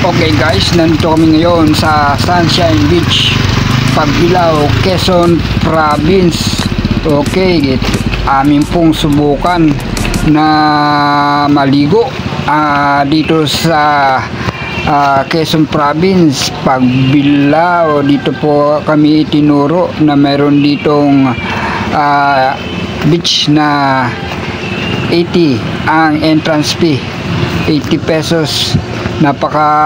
Okay guys, nandito kami ngayon sa Sunshine Beach, Pagbilao, Quezon Province. Okay, amin pong subukan na maligo dito sa Quezon Province, Pagbilao. Dito po kami itinuro na meron ditong beach na 80 ang entrance fee, 80 pesos. Napakadulo,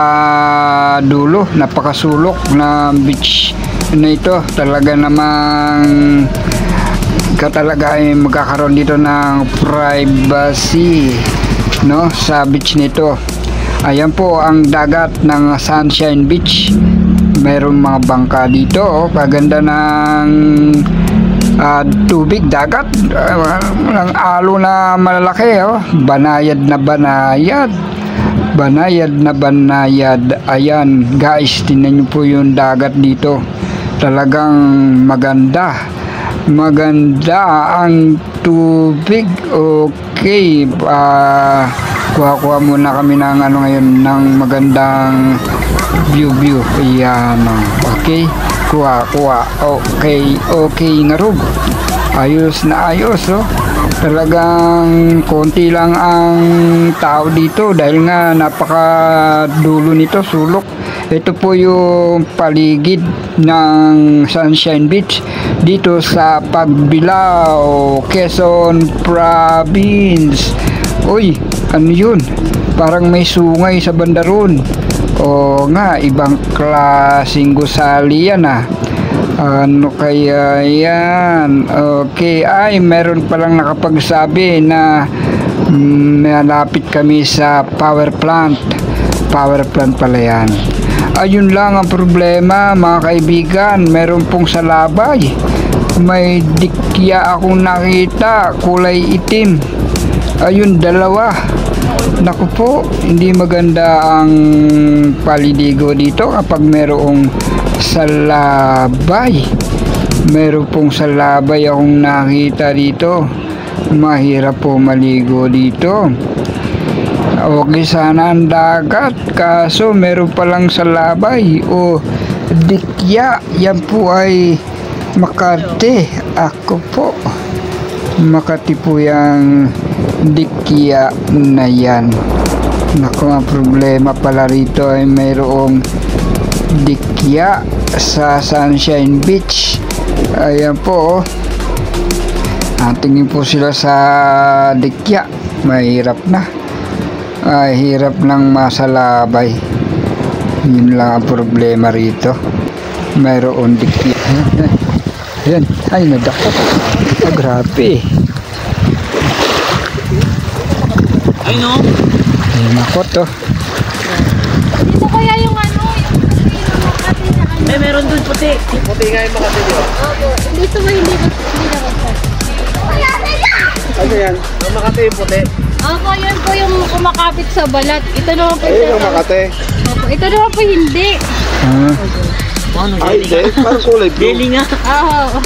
napakasulok na beach na ito. Talaga namang talaga ay magkakaroon dito ng privacy, no, sa beach nito. Ayan po ang dagat ng Sunshine Beach. Mayroong mga bangka dito, oh. Kaganda ng tubig, dagat, walang alo na malalaki, oh. Banayad na banayad, banayad na banayad. Ayan guys, tingnan nyo po yung dagat dito. Talagang maganda, maganda ang tubig. Okay, kuha muna kami ng ngayon ng magandang view. Ayan, okay, kuha. Okay nga rog. Ayos na ayos, oh. Talagang konti lang ang tao dito dahil nga napakadulo nito, sulok. Ito po yung paligid ng Sunshine Beach dito sa Pagbilao, Quezon Province. Uy, ano yun? Parang may sungay sa bandaron. O nga, ibang klaseng gusali yan, ano kaya yan? Okay, ay meron palang nakapagsabi na malapit kami sa power plant pala yan. Ayun lang ang problema mga kaibigan, meron pong salabay. May dikya akong nakita, kulay itim. Ayun, dalawa. Naku po, hindi maganda ang palidigo dito kapag merong salabay. Meron pong salabay akong nakita dito. Mahirap po maligo dito. Okay sana ang dagat, kaso meron palang salabay o dikya. Yan po ay Makati. Ako po, Makati po yung dikya na yan. Naku, ang problema pala rito ay mayroong dikya sa Sunshine Beach. Ayan po, tingin po sila sa dikya. Mahirap na, hirap ng masalabay. Yun lang ang problema rito, mayroong dikya. Ayan, ay nadako. Grabe. Ay no? Ay nakot, oh. Dito kaya yung ano, yung Makati na ano. May meron dun puti. Puti nga yung Makati nyo. Opo. Dito ba hindi na kapag? Ano yan? Ang Makati yung puti. Opo, yan po yung kumakapit sa balat. Ito naman po Ayun yung Makati. Opo, ito naman po hindi. Ay, hindi. Parang kulay blue. Deli nga. Oo.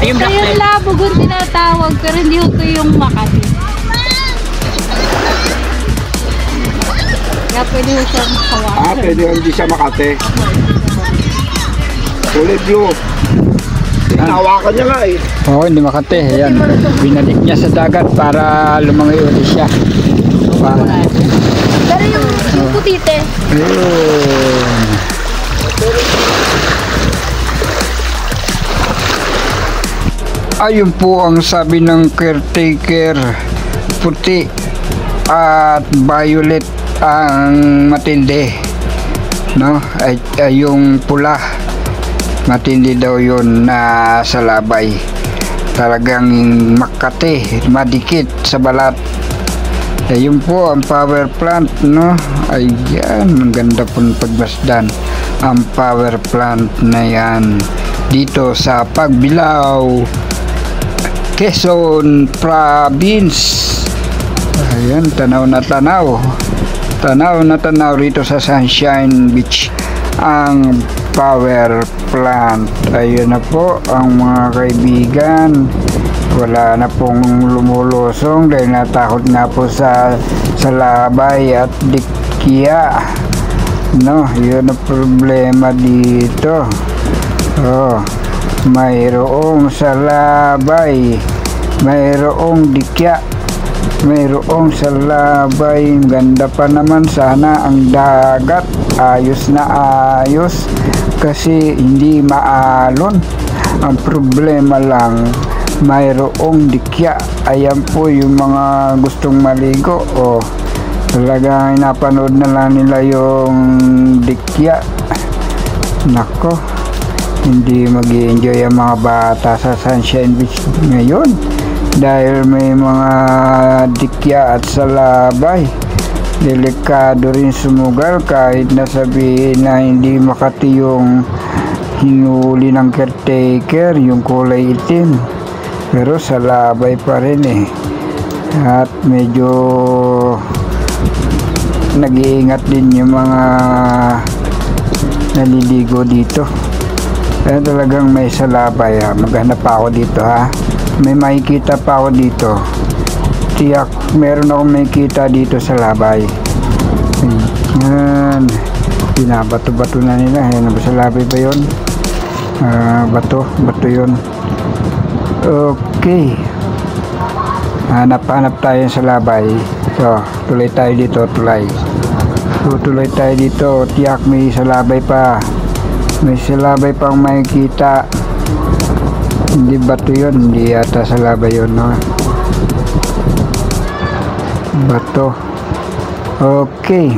Ay, yung Ito black yung type. labugon tinatawag, pero hindi ito yung Makati. Kaya pwede mo siyang hawakan. Pwede hindi siya Makati. Kulay blue. Hinawakan niya nga eh. Oo, hindi Makati. Ayan, binalik niya sa dagat para lumangoy ulit siya. Pero yung putite. Ayun po ang sabi ng caretaker, puti at violet ang matindi, no? Ay yung pula, matindi daw yun na salabay. Talagang Makati, madikit sa balat. Ayun po ang power plant, no? Ayan, maganda po ng pagmasdan ang power plant na yan dito sa Pagbilao, Quezon Province. Ayan, tanaw na tanaw rito sa Sunshine Beach ang power plant. Ayun na po ang mga kaibigan. wala na pong lumulusong dahil natakot na po sa labay at dikya. No, yun ang problema dito. Oh, mayroong salabay, mayroong dikya, mayroong salabay. Ganda pa naman sana ang dagat. Ayos na ayos kasi hindi maalon. Ang problema lang, mayroong dikya. Ayan po yung mga gustong maligo. Oh, talagang napanood na lang nila yung dikya. Nako, hindi mag-i-enjoy ang mga bata sa Sunshine Beach ngayon dahil may mga dikya at salabay. Delikado rin sumugal kahit na sabihin na hindi makati yung hinuli ng caretaker, yung kulay itim, pero salabay pa rin eh. At medyo nag-iingat din yung mga naliligo dito. Kaya talagang may salabay ha. Maghanap pa ako dito ha. May makikita pa ako dito. Tiyak meron akong makikita dito sa labay. Yan. Binabato-bato na nila. Yan ba salabay ba yun? Bato yun. Okay. Hanap tayo sa labay. So, tuloy tayo dito. Tuloy tayo dito. Tiyak may salabay pa. May salabay pang makikita. Hindi bato yun. Hindi yata salabay yun, no? Bato. Okay.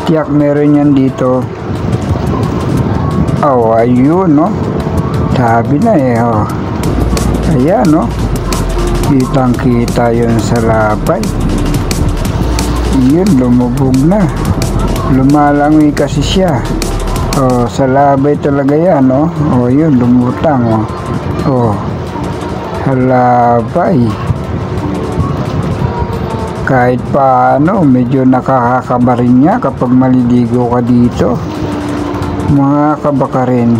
Tiyak meron yan dito. Oh, ayun, no? Sabi na eh, oh. Ayan, no? Kitang-kita yun sa labay. Yun, lumubog na. Lumalangoy kasi siya. Oh, sa labay talaga yan, no? Oh, yun, lumutang, oh. Oh, sa labay. Kahit paano, medyo nakakakabarin niya kapag maliligo ka dito. Mga kabakarin.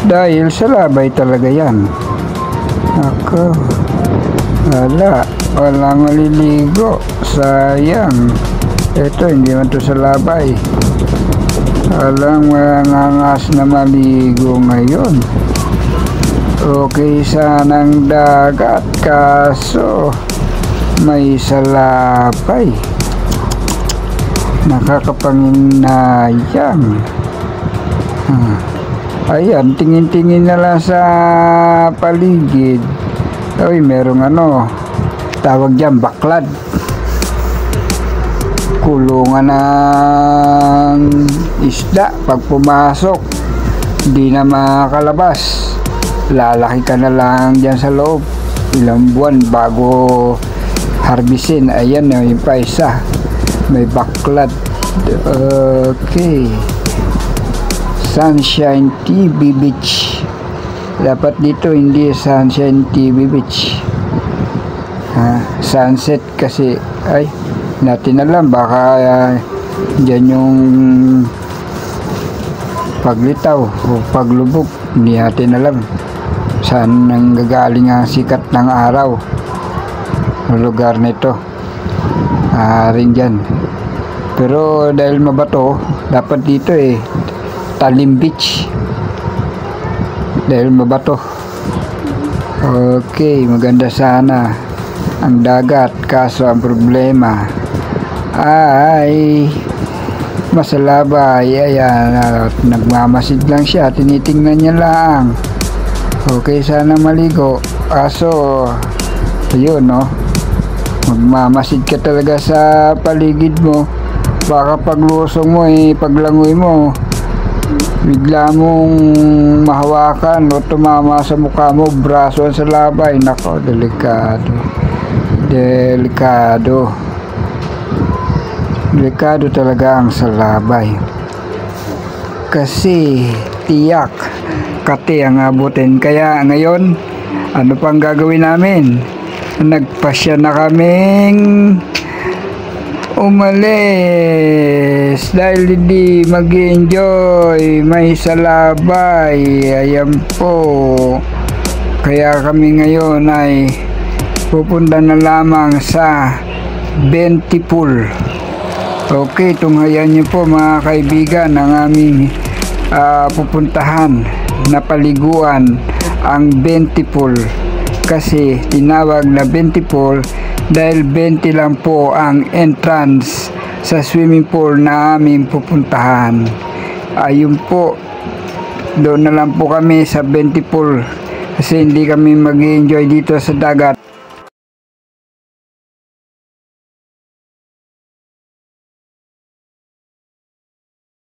Dahil sa labay talaga yan. Ako. Walang maliligo. Sayang. Ito, hindi man to sa labay. Walang mangangas na maligo ngayon. Okay sanang dagat, kaso may salabay. Nakakapanginayang. Ayan, tingin-tingin na lang sa paligid. Uy, merong ano, tawag dyan, baklad. Kulungan ng isda. Pag pumasok, di na makakalabas. Lalaki ka na lang dyan sa loob. Ilang buwan bago harbisin. Ayan, yung pa isa. May baklad. Okay. Sunshine TV Beach. Dapat dito hindi Sunshine TV Beach. Sunset kasi. Ay, natin alam. Baka dyan yung paglitaw o paglubog. Hindi natin alam saan nanggagaling ang sikat ng araw sa lugar nito. Rin dyan. Pero dahil mabato, dapat dito eh Talim Beach. Dahil mabato. Okay, maganda sana ang dagat, kaso ang problema ay masalabay. Ayan, nagmamasid lang siya, tinitingnan niya lang. Okay sana maligo, kaso ayun, no, magmamasid ka talaga sa paligid mo. Baka paglusong mo paglangoy mo, bigla mong mahawakan o tumama sa mukha mo, braso sa labay. Nako, delikado talaga ang salabay, kasi tiyak kati ang abutin. Kaya ngayon, ano pang gagawin namin? Nagpasya na kaming umalis dahil hindi mag-enjoy, may salabay. Ayan po, kaya kami ngayon ay pupunta na lamang sa Bentipool. Okay, tunghayan niyo po mga kaibigan ang aming pupuntahan na paliguan, ang 20 pool. Kasi tinawag na 20 pool dahil 20 lang po ang entrance sa swimming pool na aming pupuntahan. Ayun po, doon na lang po kami sa 20 pool kasi hindi kami mag-enjoy dito sa dagat.